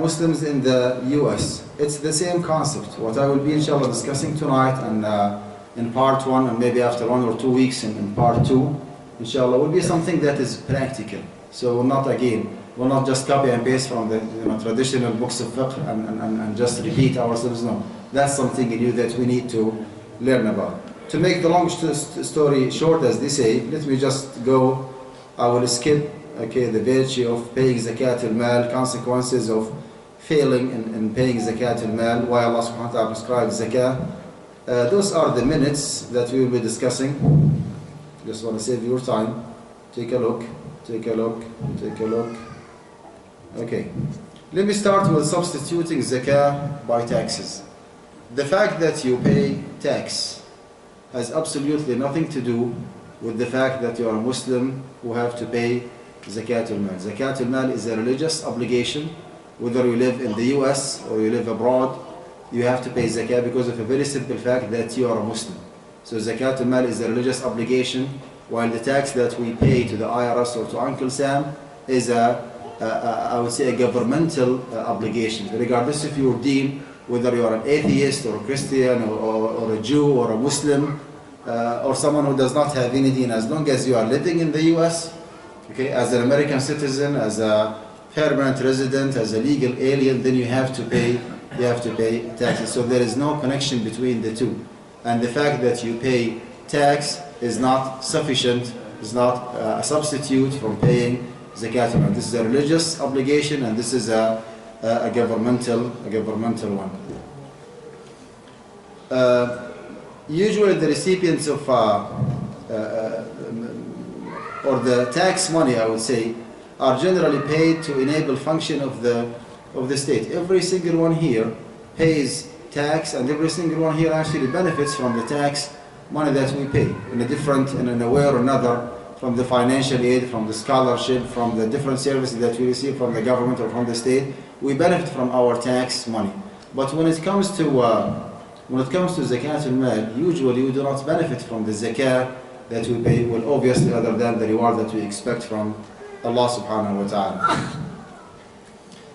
Muslims in the US. It's the same concept. What I will be inshallah discussing tonight and in part 1 and maybe after 1 or 2 weeks in part 2, inshallah, will be something that is practical. So we'll not just copy and paste from the traditional books of fiqh and just repeat ourselves. No, that's something new that we need to learn about. To make the long story short, as they say, let me just go. I will skip the virtue of paying zakat al-mal, consequences of failing in paying zakat al-mal, why Allah subhanahu wa ta'ala prescribed zakah. Those are the minutes that we will be discussing. Just want to save your time. Take a look. Okay. Let me start with substituting zakah by taxes. The fact that you pay tax has absolutely nothing to do with the fact that you are a Muslim who have to pay zakat al-mal. Zakat al-mal is a religious obligation. Whether you live in the US or you live abroad, you have to pay zakah because of a very simple fact that you are a Muslim. So zakat al-mal is a religious obligation, while the tax that we pay to the IRS or to Uncle Sam is I would say a governmental obligation. Regardless if you deem whether you are an atheist or a Christian or a Jew or a Muslim or someone who does not have any deen, as long as you are living in the US, okay, as an American citizen, as a permanent resident, as a legal alien, then you have to pay taxes. So there is no connection between the two. And the fact that you pay tax is not sufficient, is not a substitute from paying zakat. This is a religious obligation, and this is a governmental one. Usually the recipients of or the tax money, I would say, are generally paid to enable function of the state. Every single one here pays tax, and every single one here actually benefits from the tax money that we pay in a way or another, from the financial aid, from the scholarship, from the different services that we receive from the government or from the state. We benefit from our tax money. But when it comes to zakat al-mal, usually we do not benefit from the zakah that we pay, well, obviously other than the reward that we expect from Allah subhanahu wa ta'ala.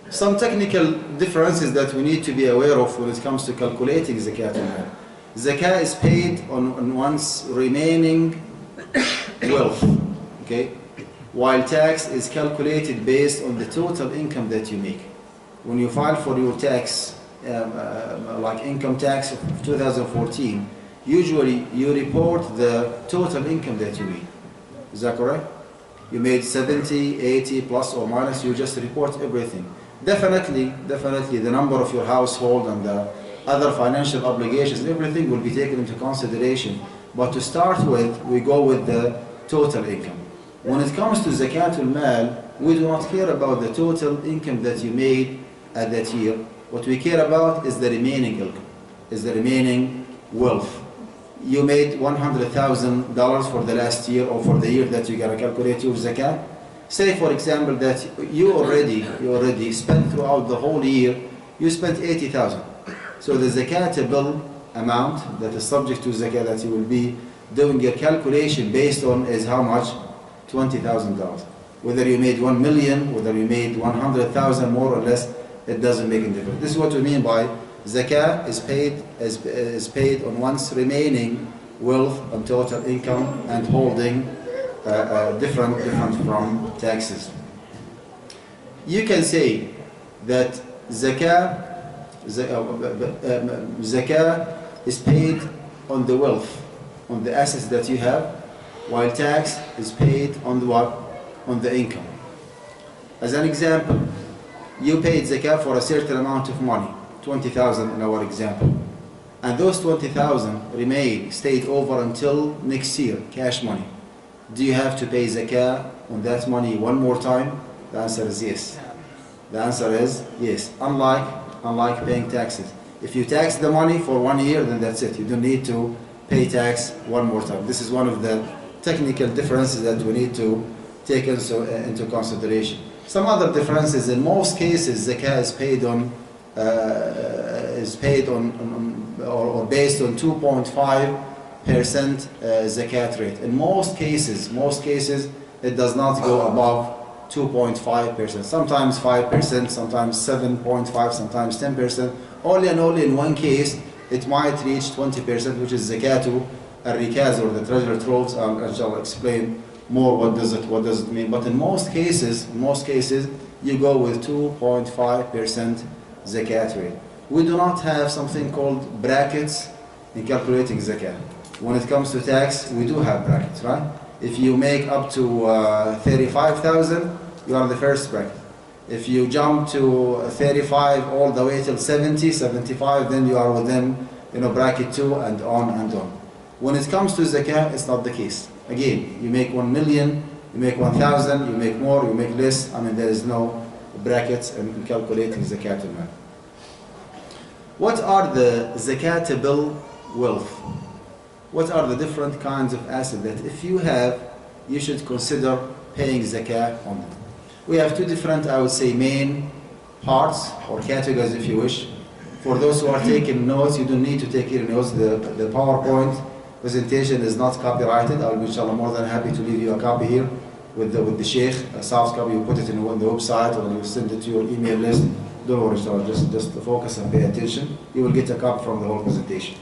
Some technical differences that we need to be aware of when it comes to calculating zakat al-mal. Zakah is paid on one's remaining wealth, okay? While tax is calculated based on the total income that you make. When you file for your tax, like income tax of 2014, usually you report the total income that you made. Is that correct? You made 70, 80 plus or minus, you just report everything. Definitely the number of your household and the other financial obligations, everything will be taken into consideration. But to start with, we go with the total income. When it comes to zakat al-mal, we do not care about the total income that you made at that year. What we care about is the remaining income, is the remaining wealth. You made $100,000 for the last year or for the year that you're going to calculate your zakat. Say for example that you already spent throughout the whole year, you spent $80,000. So the zakatable amount that is subject to zakah that you will be doing your calculation based on is how much? $20,000. Whether you made 1 million, whether you made 100,000 more or less, it doesn't make any difference. This is what we mean by zakah is paid on one's remaining wealth and total income and holding different from taxes. You can say that zakah is paid on the wealth, on the assets that you have, while tax is paid on the what? On the income. As an example, you paid zakah for a certain amount of money, 20,000 in our example, and those 20,000 stayed over until next year, cash money. Do you have to pay zakah on that money one more time? The answer is yes. The answer is yes. Unlike paying taxes. If you tax the money for 1 year, then that's it. You don't need to pay tax one more time. This is one of the technical differences that we need to take into consideration. Some other differences: in most cases, zakah is paid on or based on 2.5% zakat rate. In most cases, it does not go above 2.5%, sometimes 5%, sometimes 7.5%, sometimes 10%. Only and only in one case, it might reach 20%, which is zakatu al-rikaz, or the treasure troves. I shall explain more what does it mean. But in most cases, you go with 2.5% zakat rate. We do not have something called brackets in calculating zakat. When it comes to tax, we do have brackets, right? If you make up to 35,000, you are in the first bracket. If you jump to 35 all the way till 70, 75, then you are within, bracket 2, and on and on. When it comes to zakah, it's not the case. Again, you make 1 million, you make 1,000, you make more, you make less. I mean, there is no brackets in calculating zakat al-mal. What are the zakatable wealth? What are the different kinds of assets that if you have, you should consider paying zakah on them? We have two different, I would say, main parts or categories, if you wish. For those who are taking notes, you don't need to take any notes. The PowerPoint presentation is not copyrighted. I'll be inshallah more than happy to leave you a copy here with the Sheikh, a soft copy. You put it on the website or you send it to your email list. Don't worry, so just focus and pay attention. You will get a copy from the whole presentation.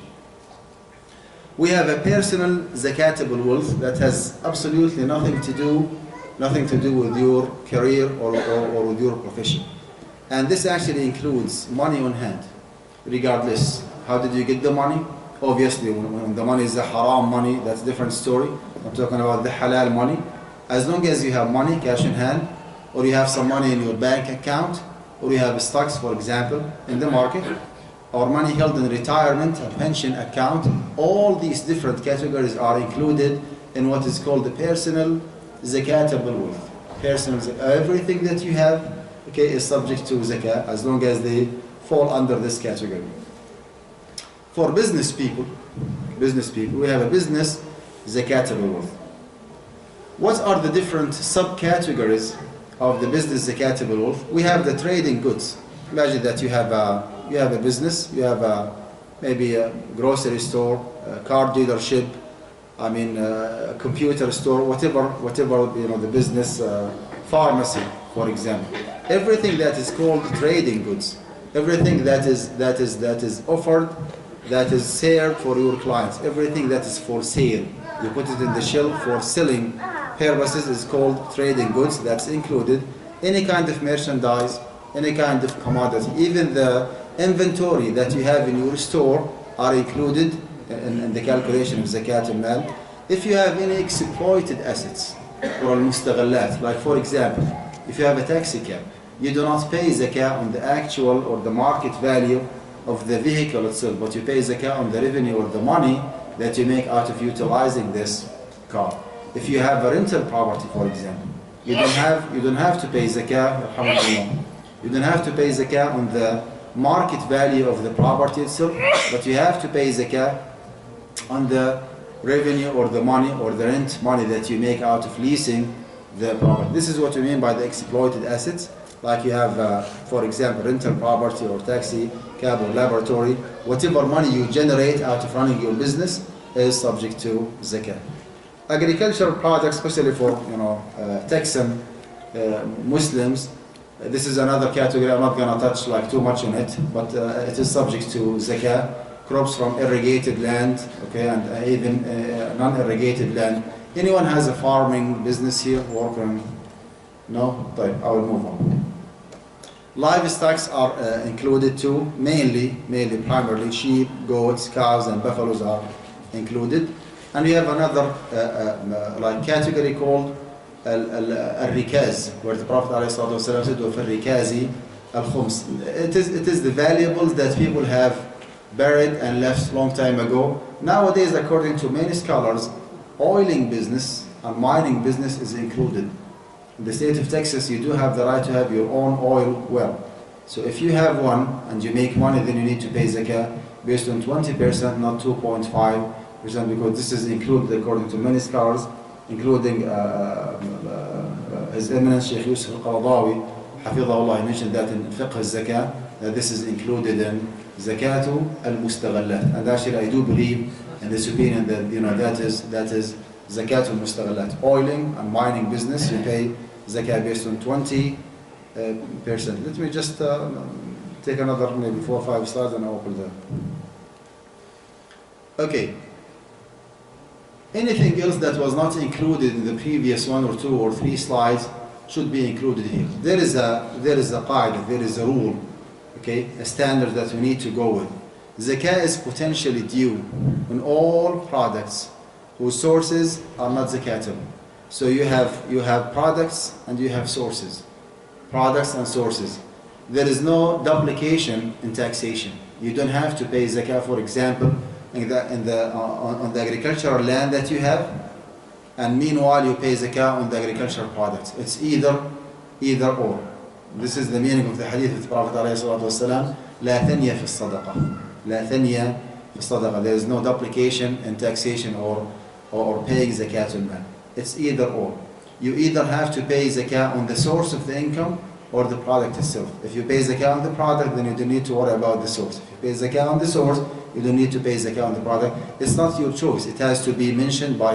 We have a personal zakatable wealth that has absolutely nothing to do with your career or with your profession. And this actually includes money on hand, regardless. How did you get the money? Obviously, when the money is a haram money, that's a different story. I'm talking about the halal money. As long as you have money, cash in hand, or you have some money in your bank account, or you have stocks, for example, in the market, or money held in retirement, a pension account, all these different categories are included in what is called the personal zakatable wealth. Everything that you have, okay, is subject to zakah as long as they fall under this category. For business people, we have a business zakatable wealth. What are the different subcategories of the business zakatable wealth? We have the trading goods. Imagine that you have a business, you have maybe a grocery store, a car dealership, a computer store, whatever the business, pharmacy, for example. Everything that is called trading goods, everything that is offered, that is served for your clients, everything that is for sale, you put it in the shelf for selling purposes, is called trading goods. That's included. Any kind of merchandise, any kind of commodity, even the inventory that you have in your store are included in the calculation of zakat al-mal. If you have any exploited assets or al-mustaghallat, like for example, if you have a taxi cab, you do not pay zakah on the actual or the market value of the vehicle itself, but you pay zakah on the revenue or the money that you make out of utilizing this car. If you have a rental property, for example, you don't have to pay zakah. You don't have to pay zakah on the market value of the property itself, but you have to pay zakah on the revenue or the money or the rent money that you make out of leasing the property. This is what we mean by the exploited assets. Like you have, for example, rental property or taxi cab or laboratory. Whatever money you generate out of running your business is subject to zakah. Agricultural products, especially for Texan Muslims, this is another category. I'm not going to touch too much on it, but it is subject to zakah. Crops from irrigated land, okay, and even non-irrigated land. Anyone has a farming business here? Working? No? I will move on. Livestock are included too. Primarily sheep, goats, cows, and buffaloes are included. And we have another category called al-rikaz, where the Prophet ﷺ said, "Al-rikazi al-khums." It is the valuables that people have buried and left long time ago. Nowadays, according to many scholars, oiling business and mining business is included. In the state of Texas, you do have the right to have your own oil well. So if you have one and you make money, then you need to pay zakah based on 20%, not 2.5%, because this is included according to many scholars, including His Eminence Sheikh Yusuf al-Qaradawi, Hafidhahullah. He mentioned that in Fiqh al-Zakah, that this is included in Zakatu al-Mustaghallat. And actually I do believe in this opinion that that is Zakatu al-Mustaghallat. Oiling and mining business, you pay zakah based on 20%. Let me just take another maybe 4 or 5 slides and I'll open them. Okay. Anything else that was not included in the previous 1 or 2 or 3 slides should be included here. There is a qaida, there is a rule, okay, a standard that we need to go with. Zakah is potentially due on all products whose sources are not zakatable. So you have products and you have sources. Products and sources. There is no duplication in taxation. You don't have to pay zakah, for example, on the agricultural land that you have, and meanwhile you pay zakah on the agricultural products. It's either or. This is the meaning of the hadith of the Prophet ﷺ, لا ثنية في الصدقة. لا ثنية في الصدقة. There is no duplication in taxation or paying zakat on man. It's either or. You either have to pay zakah on the source of the income or the product itself. If you pay zakah on the product, then you don't need to worry about the source. If you pay zakah on the source, you don't need to pay zakah on the product. It's not your choice. It has to be mentioned by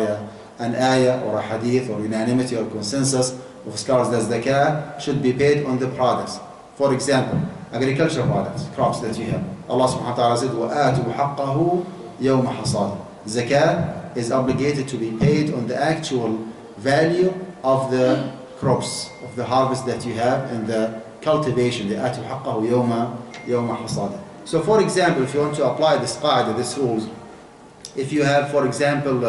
an ayah or a hadith or unanimity or consensus of scholars that zakah should be paid on the products. For example, agricultural products, crops that you have. Allah subhanahu wa ta'ala said, وَآتُوا حَقَّهُ يَوْمَ حَصَادِ. Zakah is obligated to be paid on the actual value of the crops, of the harvest that you have and the cultivation. The آتُوا حَقَّهُ يَوْمَ حَصَادِ. So for example, if you want to apply this qaida, this rules, if you have, for example,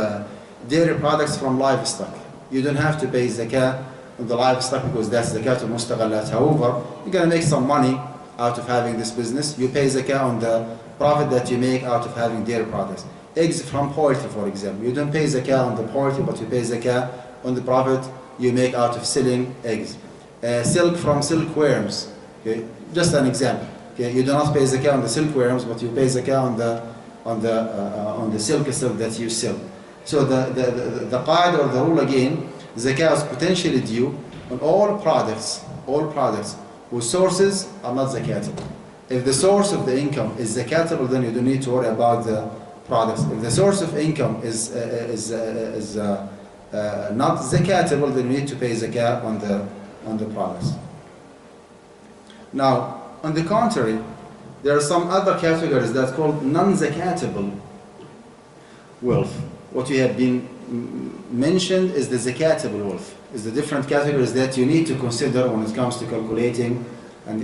dairy products from livestock, you don't have to pay zakah on the livestock because that's zakat al-mustaghallat. However, you're going to make some money out of having this business. You pay zakah on the profit that you make out of having dairy products. Eggs from poultry, for example. You don't pay zakah on the poultry, but you pay zakah on the profit you make out of selling eggs. Silk from silkworms. Okay? Just an example. Okay? You do not pay zakah on the silkworms, but you pay zakah on the silk itself that you sell. So the qaida or the rule again, zakah is potentially due on all products whose sources are not zakatable. If the source of the income is zakatable, then you don't need to worry about the products. If the source of income is not zakatable, then you need to pay zakah on the products. Now, on the contrary, there are some other categories that are called non-zakatable wealth. What we have been mentioned is the zakatable wealth. Is the different categories that you need to consider when it comes to calculating and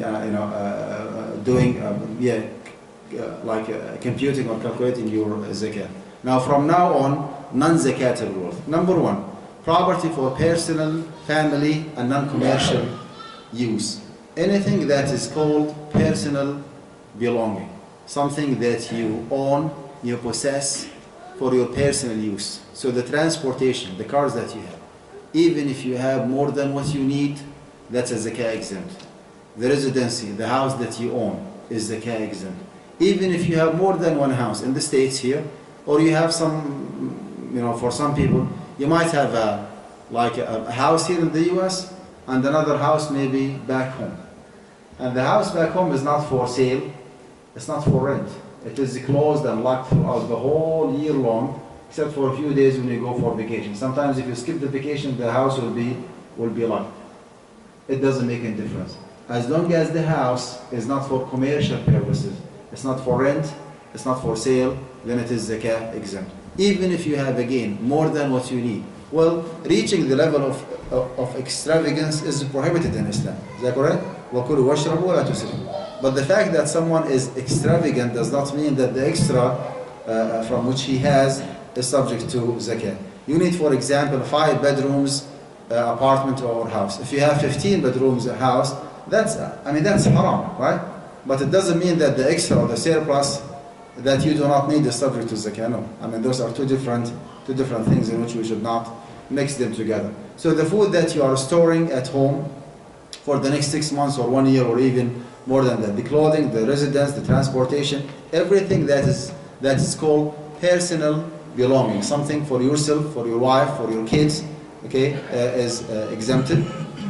computing or calculating your zakah. Now, from now on, non-zakatable wealth. Number 1, property for personal, family, and non-commercial use. Anything that is called personal belonging, something that you own, you possess for your personal use. So the transportation, the cars that you have, even if you have more than what you need, that's a zakah exempt. The residency, the house that you own, is zakah exempt. Even if you have more than one house in the States here, or you have some, for some people, you might have a house here in the US and another house maybe back home. And the house back home is not for sale, it's not for rent. It is closed and locked throughout the whole year long, except for a few days when you go for vacation. Sometimes if you skip the vacation, the house will be locked. It doesn't make any difference. As long as the house is not for commercial purposes, it's not for rent, it's not for sale, then it is zakah exempt. Even if you have, again, more than what you need. Well, reaching the level of extravagance is prohibited in Islam. Is that correct? وَكُلُوا وَاشْرَبُوا وَلَا تُسْرِفُوا. But the fact that someone is extravagant does not mean that the extra from which he has is subject to zakah. You need, for example, 5 bedrooms apartment or house. If you have 15 bedrooms a house, that's haram, right? But it doesn't mean that the extra or the surplus that you do not need is subject to zakah. No, those are two different things in which we should not mix them together. So the food that you are storing at home for the next 6 months or 1 year or even more than that, the clothing, the residence, the transportation, everything that is called personal belonging, something for yourself, for your wife, for your kids, okay, is exempted.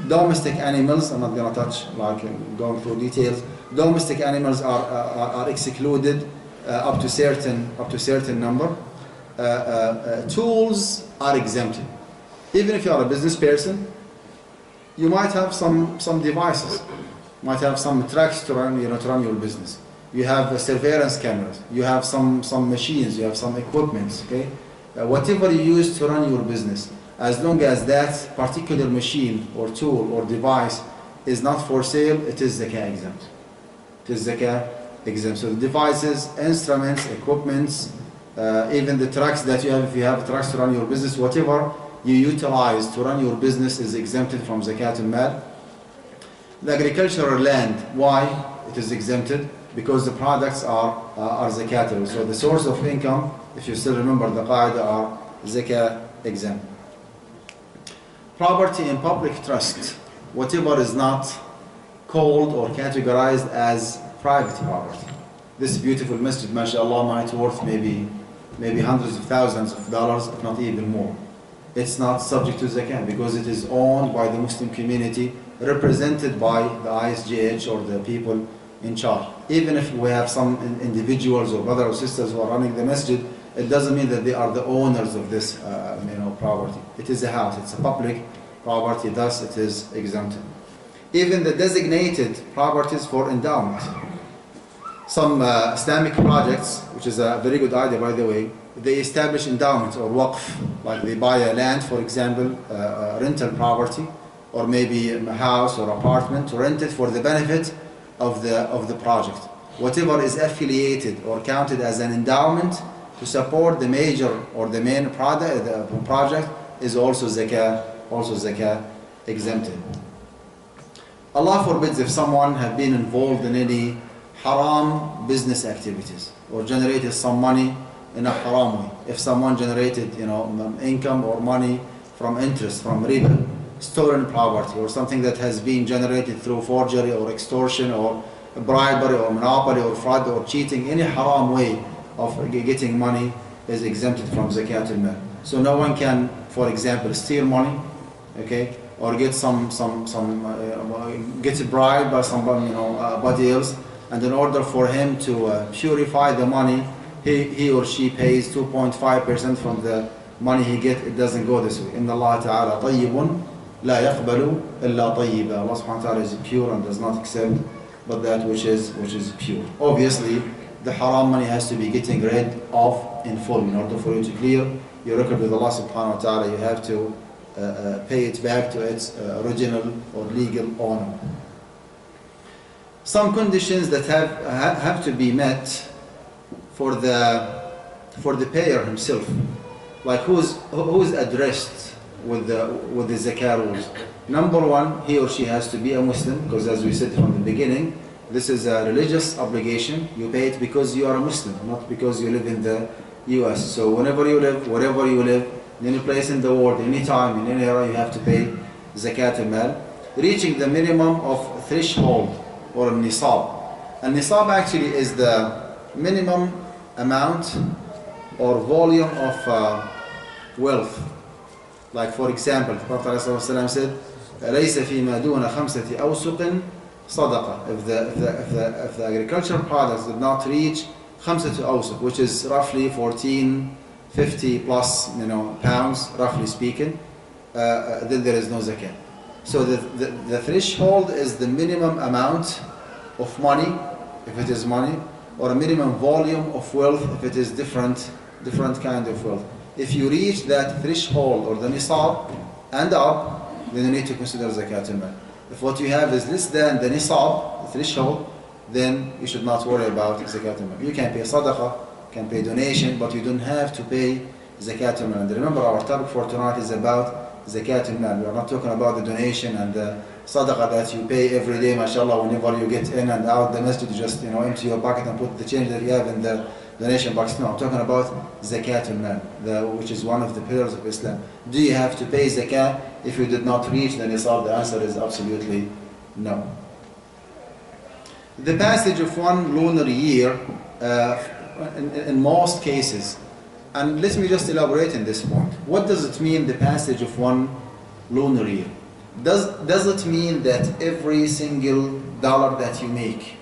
Domestic animals, I'm not going to touch going through details. Domestic animals are excluded up to certain number. Tools are exempted. Even if you are a business person, You might have some devices, might have some trucks to run, to run your business. You have surveillance cameras, you have some machines, you have some equipment, okay? Whatever you use to run your business, as long as that particular machine or tool or device is not for sale, it is zakah exempt. It is zakah exempt. So the devices, instruments, equipments, even the trucks that you have, if you have trucks to run your business, whatever you utilize to run your business is exempted from zakat al-mal. The agricultural land, why it is exempted? Because the products are zakatable. So the source of income, if you still remember the qaida, are zakah exempt. Property in public trust, whatever is not called or categorized as private property. This beautiful masjid, mashallah, might worth maybe hundreds of thousands of dollars, if not even more. It's not subject to zakah because it is owned by the Muslim community, represented by the ISGH or the people in charge. Even if we have some individuals or brothers or sisters who are running the masjid, it doesn't mean that they are the owners of this property. It is a house, it's a public property, thus it is exempted. Even the designated properties for endowment. Some Islamic projects, which is a very good idea by the way, they establish endowments or waqf, like they buy a land, for example, rental property, or maybe a house or apartment, to rent it for the benefit of the project. Whatever is affiliated or counted as an endowment to support the major or the main project is also zakah exempted. Allah forbids if someone have been involved in any haram business activities or generated some money in a haram way. If someone generated income or money from interest, from riba, stolen property, or something that has been generated through forgery or extortion or bribery or monopoly or fraud or cheating, any haram way of getting money is exempted from zakat al-mal. So no one can, for example, steal money, okay, or get get bribed by somebody else, and in order for him to purify the money, he or she pays 2.5% from the money he gets. It doesn't go this way. Inna Allah ta'ala tayyibun la yaqbalu illa tayyiba. Allah subhanahu wa ta'ala is pure and does not accept but that which is pure. Obviously, the haram money has to be getting rid of in full. In order for you to clear your record with Allah subhanahu wa ta'ala, you have to pay it back to its original or legal owner. Some conditions that have to be met for the payer himself, like who's addressed with the zakah rules. Number one, he or she has to be a Muslim, because as we said from the beginning, this is a religious obligation. You pay it because you are a Muslim, not because you live in the US. So whenever you live, wherever you live, in any place in the world, any time, in any era, you have to pay zakat al-mal, reaching the minimum of threshold or nisab. And nisab actually is the minimum amount or volume of wealth. Like for example, the Prophet ﷺ said, لَيْسَ فِي مَا دُونَ خَمْسَةِ أَوْسُقٍ صَدَقَةٍ. If the agricultural products did not reach خَمْسَةُ أَوْسُق, which is roughly 1450 plus pounds, roughly speaking, then there is no zakah. So the threshold is the minimum amount of money, if it is money, or a minimum volume of wealth, if it is different kind of wealth. If you reach that threshold or the nisab and up, then you need to consider zakat al-mal. If what you have is less than the nisab, the threshold, then you should not worry about zakat al-mal. You can pay sadaqah, can pay donation, but you don't have to pay zakat al-mal. And remember, our topic for tonight is about zakat al-mal. We are not talking about the donation and the sadaqah that you pay every day, mashallah, whenever you get in and out the masjid, you just empty your pocket and put the change that you have in the donation box. No, I'm talking about zakat al-mal, which is one of the pillars of Islam. Do you have to pay zakah if you did not reach the nisab? The answer is absolutely no. The passage of one lunar year, in most cases, and let me just elaborate on this point. What does it mean, the passage of one lunar year? Does it mean that every single dollar that you make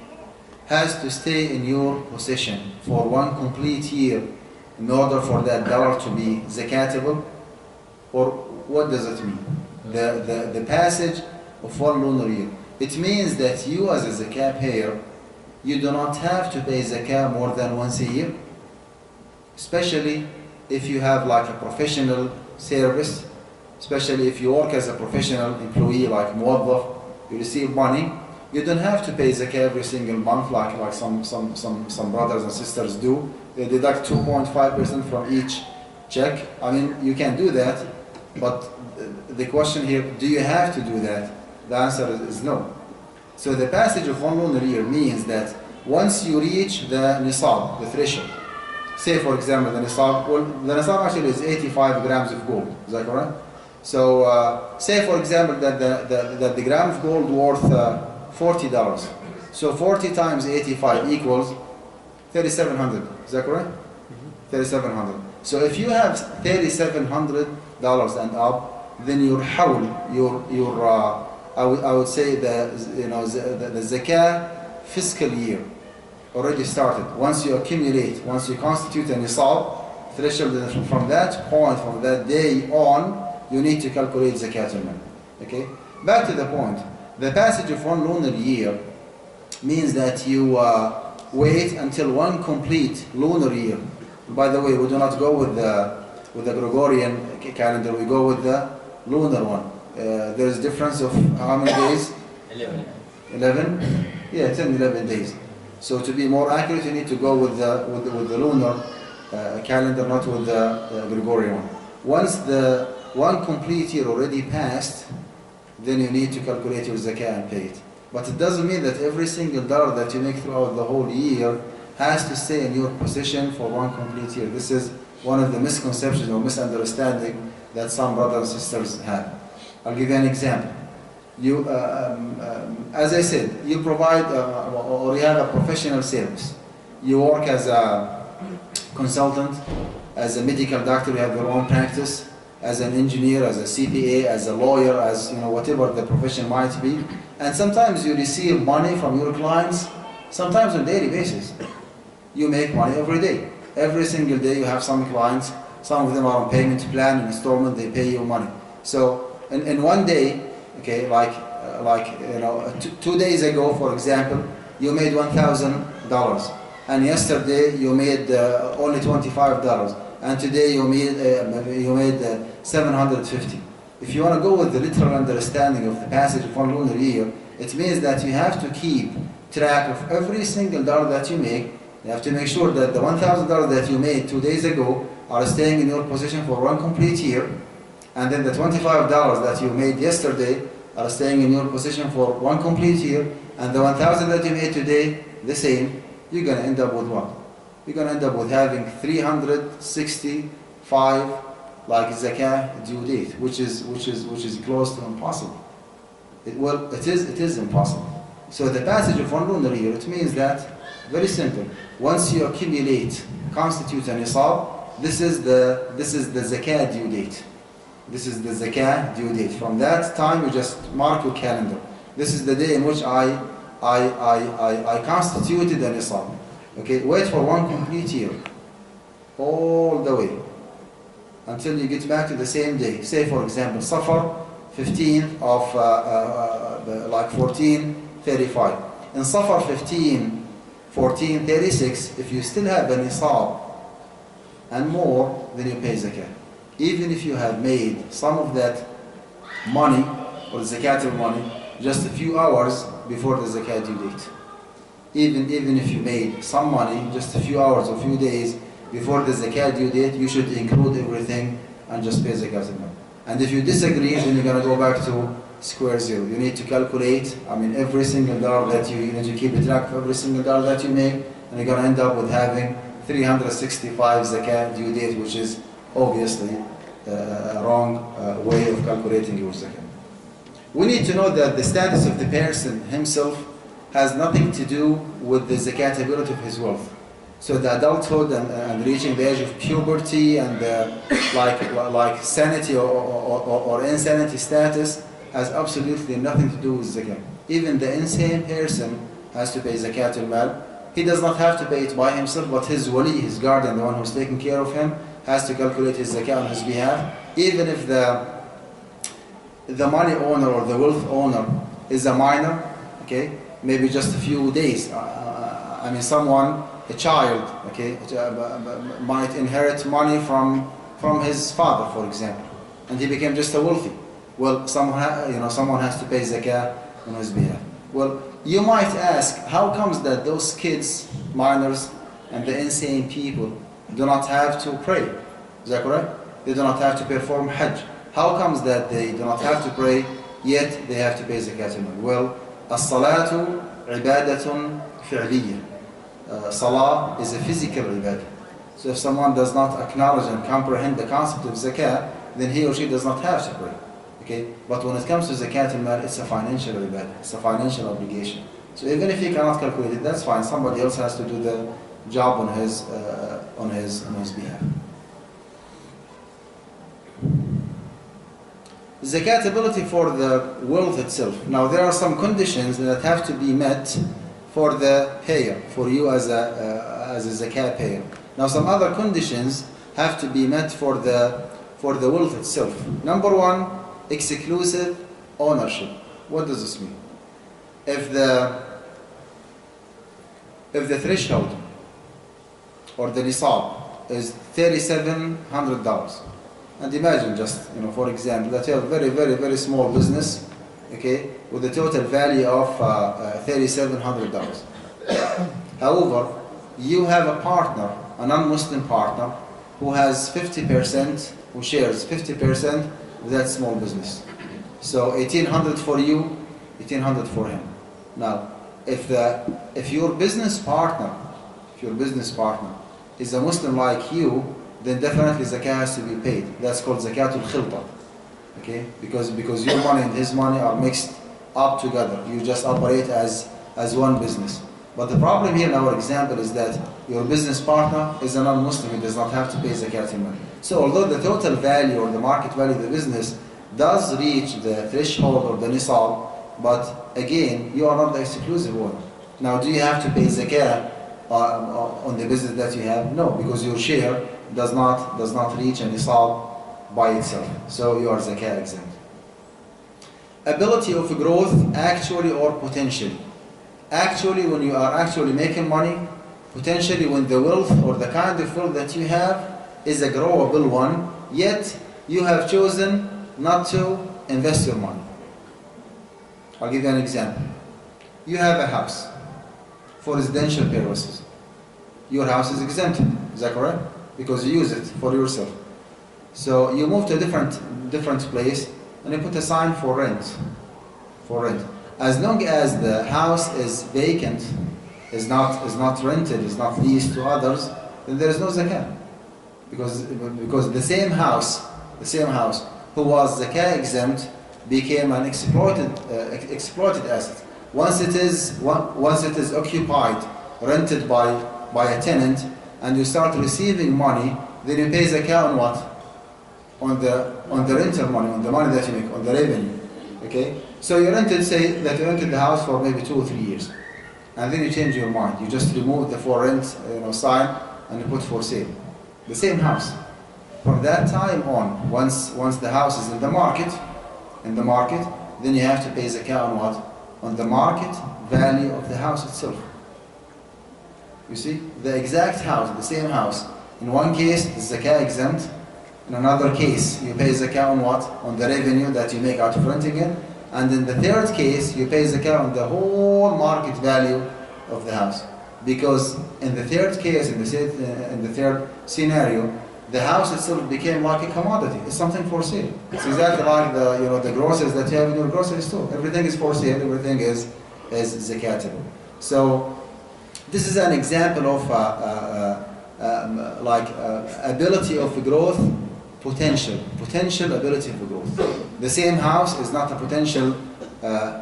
has to stay in your possession for one complete year in order for that dollar to be zakatable? Or what does it mean? The passage of 1 lunar year. It means that you as a zakah payer, you do not have to pay zakah more than once a year, especially if you have like a professional service, especially if you work as a professional employee like muwaddaf, you receive money. You don't have to pay zakah every single month like some brothers and sisters do. They deduct 2.5% from each check. I mean, you can do that, but the question here, do you have to do that? The answer is no. So the passage of 1 lunar year means that once you reach the Nisab, the threshold, say for example the Nisab actually is 85 grams of gold, is that correct? So say for example that the gram of gold worth $40. So 40 times 85 equals 3,700, is that correct? 3,700. So if you have $3,700 and up, then your hawl, I would say the zakah fiscal year already started. Once you accumulate, once you constitute a nisab threshold, from that point, from that day on, you need to calculate zakat al-mal. Okay? Back to the point. The passage of 1 lunar year means that you wait until 1 complete lunar year. By the way, we do not go with the Gregorian calendar, we go with the lunar one. There is difference of how many days? 11. 11? Yeah, 10, 11 days. So to be more accurate, you need to go with the lunar calendar, not with the Gregorian one. Once the 1 complete year already passed, then you need to calculate your zakah and pay it. But it doesn't mean that every single dollar that you make throughout the whole year has to stay in your possession for 1 complete year. This is one of the misconceptions or misunderstanding that some brothers and sisters have. I'll give you an example. You, as I said, you provide or you have a professional service. You work as a consultant, as a medical doctor, you have your own practice, as an engineer, as a CPA, as a lawyer, as whatever the profession might be. And sometimes you receive money from your clients, sometimes on a daily basis. You make money every day. Every single day you have some clients, some of them are on payment plan, installment, they pay you money. So in one day, okay, like 2 days ago, for example, you made $1,000, and yesterday you made only $25, and today you made $750. If you want to go with the literal understanding of the passage of 1 lunar year, it means that you have to keep track of every single dollar that you make. You have to make sure that the $1,000 that you made 2 days ago are staying in your possession for 1 complete year, and then the $25 that you made yesterday are staying in your possession for 1 complete year, and the $1,000 that you made today, the same. You're going to end up with what? You're going to end up with having 365 like zakah due date, which is close to impossible. It is impossible. So the passage of 1 lunar year, it means that, very simple, once you accumulate, constitute a nisab, this is the zakah due date. This is the zakah due date. From that time, you just mark your calendar. This is the day in which I constituted a nisab. Okay, wait for 1 complete year, all the way, until you get back to the same day. Say for example, Safar 15 of 1435. In Safar 1436, if you still have a nisab and more, then you pay zakah. Even if you have made some of that money or zakatable money just a few hours before the zakah due date. Even if you made some money just a few hours or few days before the zakah due date, you should include everything and just pay zakat al-mal. And if you disagree, then you're going to go back to square zero. You need to calculate, every single dollar that you need to keep a track of every single dollar that you make, and you're going to end up with having 365 zakah due date, which is obviously a wrong way of calculating your zakah. We need to know that the status of the person himself has nothing to do with the zakatability of his wealth. So the adulthood and reaching the age of puberty and like sanity or insanity status has absolutely nothing to do with zakah. Even the insane person has to pay zakat al-mal. He does not have to pay it by himself, but his wali, his guardian, the one who's taking care of him, has to calculate his zakah on his behalf. Even if the money owner or the wealth owner is a minor, okay, maybe just a few days. I mean, someone, a child, okay, might inherit money from his father, for example, and he became just a wealthy. Well, someone has to pay zakah on his behalf. Well, you might ask, how comes that those kids, minors, and the insane people do not have to pray? Is that correct? They do not have to perform Hajj. How comes that they do not have to pray, yet they have to pay zakat al-mal? Well, as-salatu ibadatun fi'liyyah. Salah is a physical ibadah. So if someone does not acknowledge and comprehend the concept of zakah, then he or she does not have to pray. Okay? But when it comes to zakat al-mal, it's a financial ibadah. It's a financial obligation. So even if he cannot calculate it, that's fine. Somebody else has to do the job on his behalf. Zakatability for the wealth itself. Now there are some conditions that have to be met for the payer, for you as a zakat payer. Now some other conditions have to be met for the wealth itself. Number one, exclusive ownership. What does this mean? If the threshold or the Nisab is $3,700, and imagine just, for example, that you have a very, very, very small business, okay, with a total value of $3,700. However, you have a partner, a non-Muslim partner, who has 50%, who shares 50% of that small business. So 1,800 for you, 1,800 for him. Now, if your business partner is a Muslim like you, then definitely zakah has to be paid. That's called zakatul khilta. Okay? Because your money and his money are mixed up together. You just operate as one business. But the problem here in our example is that your business partner is a non-Muslim. He does not have to pay zakat al-mal. So although the total value or the market value of the business does reach the threshold or the nisab, but again, you are not the exclusive owner. Now, do you have to pay zakah on the business that you have? No, because your share does not reach a nisab by itself. So you are zakah exempt. Ability of growth, actually or potentially. Actually, when you are actually making money, potentially when the wealth or the kind of wealth that you have is a growable one, yet you have chosen not to invest your money. I'll give you an example. You have a house for residential purposes. Your house is exempted, is that correct? Because you use it for yourself. So you move to a different place and you put a sign for rent. As long as the house is vacant, is not rented, is not leased to others, then there is no zakah. Because the same house who was zakah exempt became an exploited asset. Once it is occupied, rented by a tenant, and you start receiving money, then you pay zakah on what? On the rental money, on the money that you make, on the revenue. Okay? So you rented the house for maybe 2 or 3 years, and then you change your mind. You just remove the for rent sign and you put for sale. The same house. From that time on, once the house is in the market, then you have to pay zakah on what? On the market value of the house itself. You see, the exact house, the same house. In one case, it's zakah exempt. In another case, you pay zakah on what? On the revenue that you make out of renting it. And in the third case, you pay zakah on the whole market value of the house. Because in the third case, in the third scenario, the house itself became like a commodity. It's something for sale. It's exactly like the groceries that you have in your grocery store. Everything is for sale. Everything is zakatable. So this is an example of ability of growth, potential ability of growth. The same house is not a potential,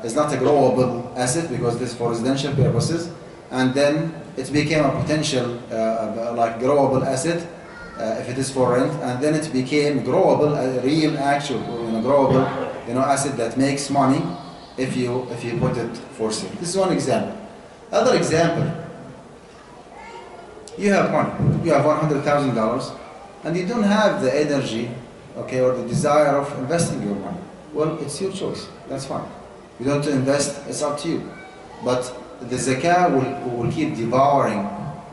is not a growable asset because this is for residential purposes, and then it became a potential growable asset if it is for rent, and then it became growable, a real actual growable asset that makes money if you put it for sale. This is one example. Other example. You have money. You have $100,000, and you don't have the energy, or the desire of investing your money. Well, it's your choice. That's fine. You don't want to invest, it's up to you. But the zakah will keep devouring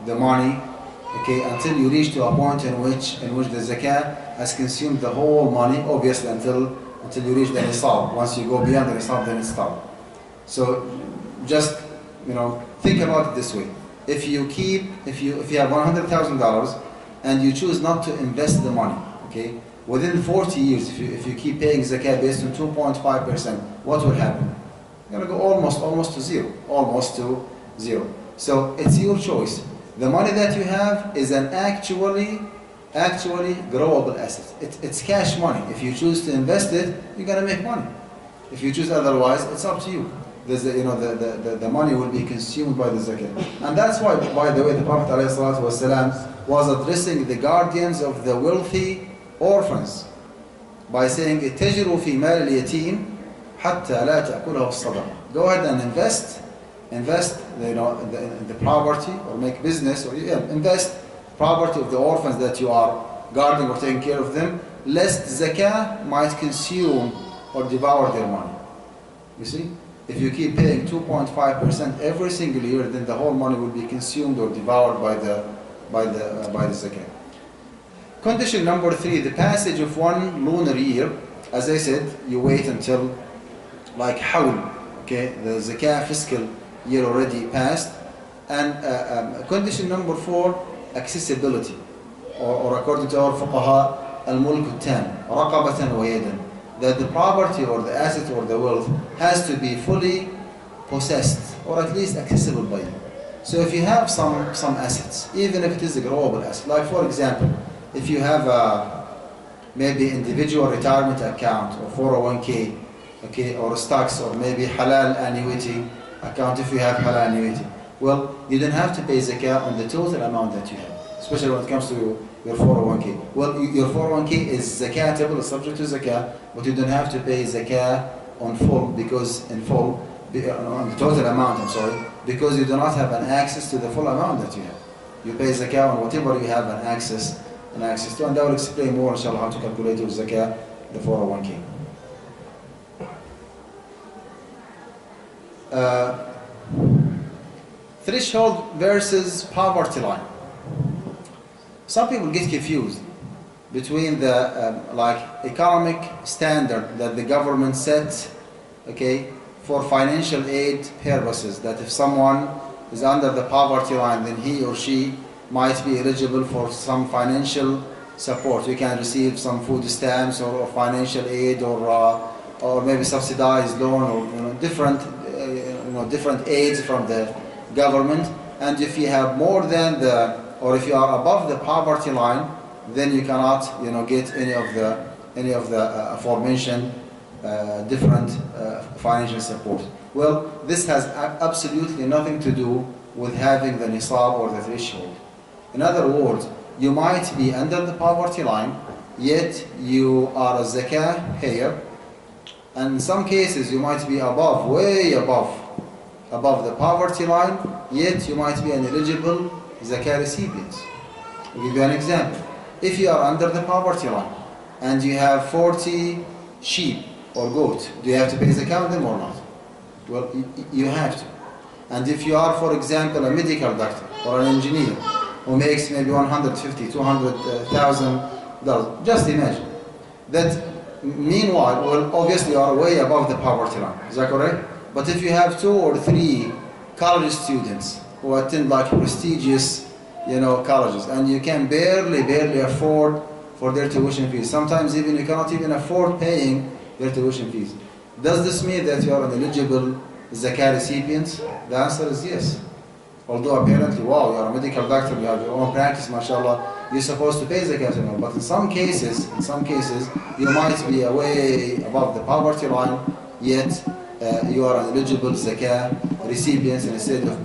the money, okay, until you reach to a point in which the zakah has consumed the whole money, obviously until you reach the nisab. Once you go beyond the nisab, then it's stopped. So just think about it this way. If you have $100,000 and you choose not to invest the money, okay, within 40 years, if you keep paying zakah based on 2.5%, what will happen? You're going to go almost to zero. Almost to zero. So it's your choice. The money that you have is an actually growable asset. It's cash money. If you choose to invest it, you're going to make money. If you choose otherwise, it's up to you. The money will be consumed by the zakah. And that's why, by the way, the Prophet ﷺ was addressing the guardians of the wealthy orphans by saying, اتجروا في مال اليتيم حتى لا تأكله الصدقة. Go ahead and invest the property, or make business, or invest property of the orphans that you are guarding or taking care of them, lest zakah might consume or devour their money. You see? If you keep paying 2.5% every single year, then the whole money will be consumed or devoured by the zakah. Condition number 3, the passage of one lunar year. As I said, you wait until like hawl, okay, the zakah fiscal year already passed. And condition number 4, accessibility, or according to our fuqaha, al-mulk al-tam, raqabatan wa yadan, that the property or the asset or the wealth has to be fully possessed, or at least accessible by you. So if you have some assets, even if it is a growable asset, like for example, if you have maybe individual retirement account or 401k, okay, or stocks, or maybe halal annuity account, if you have halal annuity, well, you don't have to pay zakah on the total amount that you have, especially when it comes to your 401k. Well, your 401k is zakatable, subject to zakah, but you don't have to pay zakah on full, because on the total amount, I'm sorry, because you do not have an access to the full amount that you have. You pay zakah on whatever you have an access to, and I will explain more, inshallah, how to calculate your zakah, the 401k. Threshold versus poverty line. Some people get confused between the like economic standard that the government set, okay, for financial aid purposes, that if someone is under the poverty line, then he or she might be eligible for some financial support. You can receive some food stamps or financial aid, or maybe subsidized loan, or different aids from the government. And if you have more than or if you are above the poverty line, then you cannot get any of the aforementioned different financial support. Well, this has absolutely nothing to do with having the nisab or the threshold. In other words, you might be under the poverty line, yet you are a zakah payer, and in some cases you might be way above the poverty line, yet you might be an eligible zakah recipient. I'll give you an example. If you are under the poverty line and you have 40 sheep or goat, do you have to pay zakah on them or not? Well, you have to. And if you are, for example, a medical doctor or an engineer who makes maybe $150,000, $200,000, just imagine that. Meanwhile, well, obviously you are way above the poverty line. Is that correct? But if you have 2 or 3 college students who attend like prestigious, colleges, and you can barely afford for their tuition fees, sometimes even you cannot even afford paying their tuition fees, does this mean that you are an eligible zakah recipient? The answer is yes. Although apparently, wow, you are a medical doctor, you have your own practice, mashallah, you're supposed to pay zakah. But in some cases, you might be way above the poverty line, yet you are an eligible zakah recipient instead of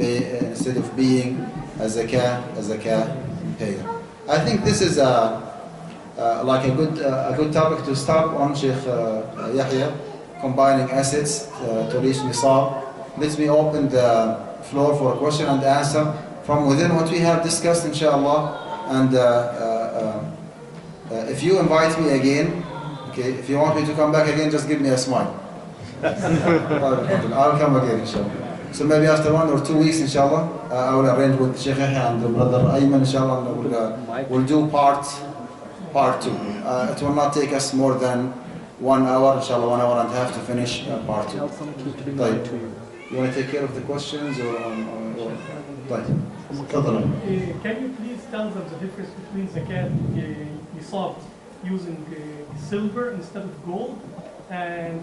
being a zakah payer. I think this is like a good topic to start on, Sheikh Yahya, combining assets to reach nisab. Let me open the floor for question and answer from within what we have discussed, inshallah. And if you invite me again, okay, Okay, if you want me to come back again, just give me a smile. I'll come again, inshallah. So maybe after 1 or 2 weeks, inshallah, I will arrange with Sheikh and brother Ayman, inshallah, and we'll do part 2. It will not take us more than 1 hour, inshallah, 1 hour and a half to finish part 2. You want to take care of the questions or can you please tell us the difference between zakat nisab using silver instead of gold and